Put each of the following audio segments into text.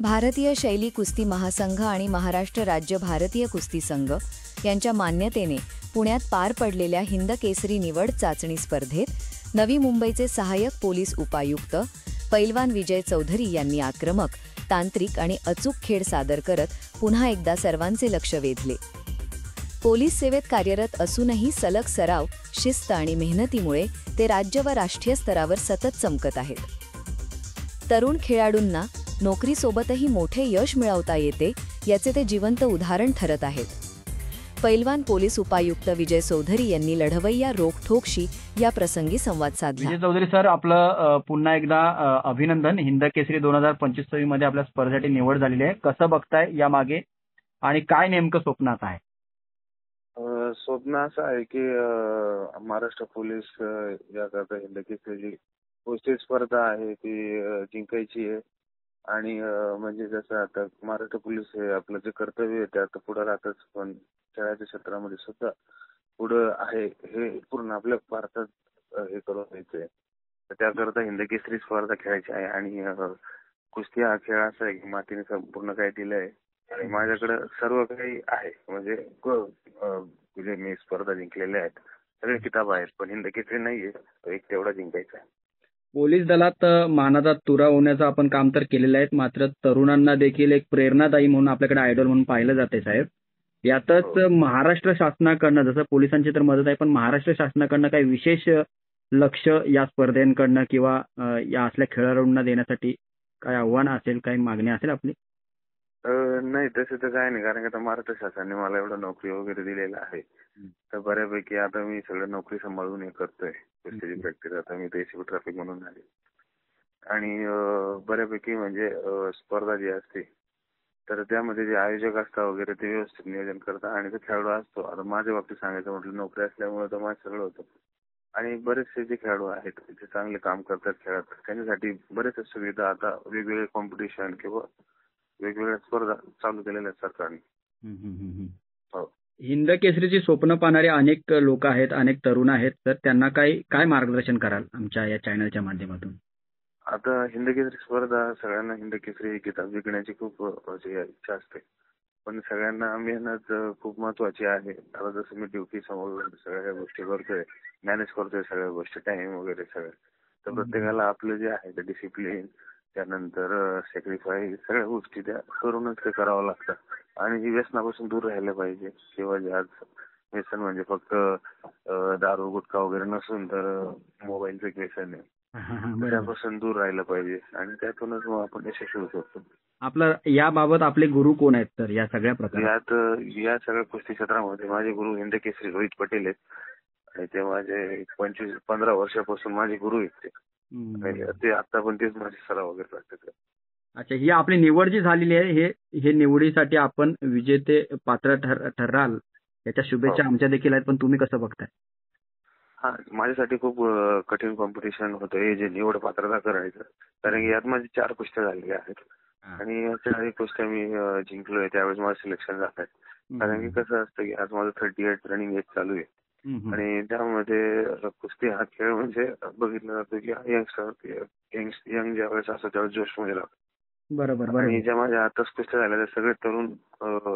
भारतीय शैली कुस्ती महासंघ आणि महाराष्ट्र राज्य भारतीय कुस्ती संघ यांच्या मान्यतेने पुण्यात पार पडलेल्या हिंद केसरी निवड चाचणी स्पर्धेत नवी मुंबईचे सहाय्यक पोलीस उपायुक्त पैलवान विजय चौधरी यांनी आक्रमक, तांत्रिक आणि अचूक खेळ सादर करत पुन्हा एकदा सर्वांचे लक्ष वेधले। पोलीस सेवेत कार्यरत असूनही सलग सराव, शिस्त आणि मेहनतीमुळे ते राज्य व राष्ट्रीय स्तरावर सतत चमकत आहेत। तरुण खेळाडूंना नोकरीसोबतही मोठे यश मिळवता येते याचे ते जिवंत उदाहरण ठरत आहेत। पैलवान पोलीस उपायुक्त विजय चौधरी यांनी लढवय्या रोखठोकशी या प्रसंगी संवाद साधला। विजय चौधरी सर, आपलं पुन्हा एकदा अभिनंदन। हिंद केसरी 2025 मध्ये आपल्या स्पर्धेसाठी निवड झालेली आहे। कसं बघताय या मागे आणि काय नेमकं स्वप्नात आहे? स्वप्न असं आहे की महाराष्ट्र पोलीस याकरता हिंद केसरी कुस्ती स्पर्धा आहे ती जिंकायची आहे। आणि म्हणजे जसं आता महाराष्ट्र पोलीस हे आपलं जे कर्तव्य आहे ते आता पुढे राहतच, पण खेळाच्या क्षेत्रामध्ये सुद्धा पुढे आहे हे पूर्ण आपल्या भारतात हे करून द्यायचंय। तर त्याकरता हिंद केसरी स्पर्धा खेळायची आहे। आणि कुस्ती हा खेळ असा आहे की मातीने संपूर्ण काही दिलंय आणि माझ्याकडे सर्व काही आहे। म्हणजे मी स्पर्धा जिंकलेल्या आहेत, सगळे किताब आहेत, पण हिंद केसरी नाहीये, एक तेवढा जिंकायचा आहे। पोलीस दलात मानाचा तुरा होण्याचं आपण काम तर केलेलं आहे, मात्र तरुणांना देखील एक प्रेरणादायी म्हणून आपल्याकडे आयडॉल म्हणून पाहिलं जाते साहेब। यातच महाराष्ट्र शासनाकडनं, जसं पोलिसांची तर मदत आहे, पण महाराष्ट्र शासनाकडनं काही विशेष लक्ष या स्पर्धेकडनं किंवा या असल्या खेळाडूंना देण्यासाठी काय आव्हान असेल, काही मागणी असेल आपली? नाही, तसं तर काय नाही, कारण की आता महाराष्ट्र शासनाने मला एवढं नोकरी वगैरे दिलेलं आहे, तर बऱ्यापैकी आता मी सगळं नोकरी सांभाळून हे करतोय। कुस्तीची प्रॅक्टिस आता मी एसीबी ट्रॅफिक म्हणून झाली आणि बऱ्यापैकी म्हणजे स्पर्धा जी असते तर त्यामध्ये जे आयोजक असतात वगैरे ते व्यवस्थित नियोजन करतात आणि ते खेळाडू असतो। आता माझ्या बाबतीत सांगायचं म्हटलं, नोकरी असल्यामुळे तर माझं सगळं होतं आणि बरेचसे जे खेळाडू आहेत जे चांगले काम करतात खेळात, त्यांच्यासाठी बरेचशा सुविधा आता वेगवेगळे कॉम्पिटिशन किंवा वेगवेगळ्या स्पर्धा चालू केलेल्या आहेत सरकारने। हो, हिंद केसरीची स्वप्न पाहणारे अनेक लोक आहेत, अनेक तरुण आहेत, तर त्यांना काय मार्गदर्शन कराल आमच्या या चॅनलच्या माध्यमातून? आता हिंद केसरी स्पर्धा सगळ्यांना हिंद केसरी किताब जिंकण्याची खूप इच्छा असते, पण सगळ्यांना मेहनत खूप महत्वाची आहे। आता जसं मी ड्युटी समोर सगळ्या गोष्टी करतोय, मॅनेज करतोय सगळ्या गोष्टी, टाइम वगैरे सगळं, तर प्रत्येकाला आपलं जे आहे ते डिसिप्लिन, त्यानंतर सॅक्रिफाईस, सगळ्या गोष्टी त्या करूनच ते करावं लागतं। आणि व्यसनापासून दूर राहायला पाहिजे, किंवा जे आज व्यसन म्हणजे फक्त दारू गुटखा वगैरे नसून तर मोबाईलचं एक व्यसन आहे, त्यापासून दूर राहायला पाहिजे आणि त्यातूनच मग आपण यशस्वी होऊ शकतो। आपलं याबाबत आपले गुरु कोण आहेत तर या सगळ्या प्रकारात? या सगळ्या कुस्ती क्षेत्रामध्ये माझे गुरु हिंद केसरी रोहित पटेल आहेत आणि ते माझे 15 वर्षापासून माझे गुरु आहेत ते आता पण तेच माझे सराव वगैरे करतात। अच्छा, ही आपली निवड जी झालेली आहे, हे निवडीसाठी आपण विजेते पात्र ठराल याच्या शुभेच्छा आमच्या देखील आहेत, पण तुम्ही कसं बघताय? हा, माझ्यासाठी खूप कठीण कॉम्पिटिशन होतं हे जे निवड पात्रता करायचं, कारण की यात माझे 4 कुस्त्या झालेल्या आहेत आणि या 4 कुस्त्या मी जिंकलोय, त्यावेळेस माझं सिलेक्शन झालं आहे। कारण की कसं असतं की आज माझं 38 रनिंग एज चालू आहे आणि त्यामध्ये कुस्ती हा खेळ म्हणजे बघितलं जातं की यंग ज्यावेळेस असं त्यावेळेस जोश मध्ये लागतो। बरोबर। आणि ज्या माझ्या आताच कुस्त्या झाल्या ते सगळे तरुण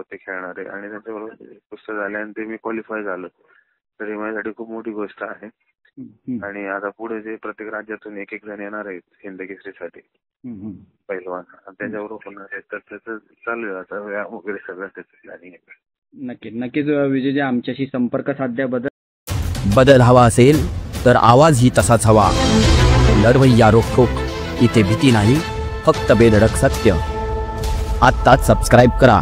ते खेळणारे आणि त्यांच्याबरोबर कुस्त्या झाल्या आणि ते मी क्वालिफाय झालो, तर ही माझ्यासाठी खूप मोठी गोष्ट आहे। आणि आता पुढे जे प्रत्येक राज्यातून एक जण येणार आहेत हिंद केसरीसाठी पैलवान, त्यांच्याबरोबर होणार आहे, तर त्याचं चालू आहे आता वगैरे सगळं त्याचं प्लॅनिंग आहे। नक्कीच विजयजी, आमच्याशी संपर्क साधल्याबद्दल। बदल हवा असेल तर आवाजही तसाच हवा। लढवय्या रोखोक, इथे भीती नाही, फक्त बेधडक सत्य। आत्ताच सबस्क्राईब करा।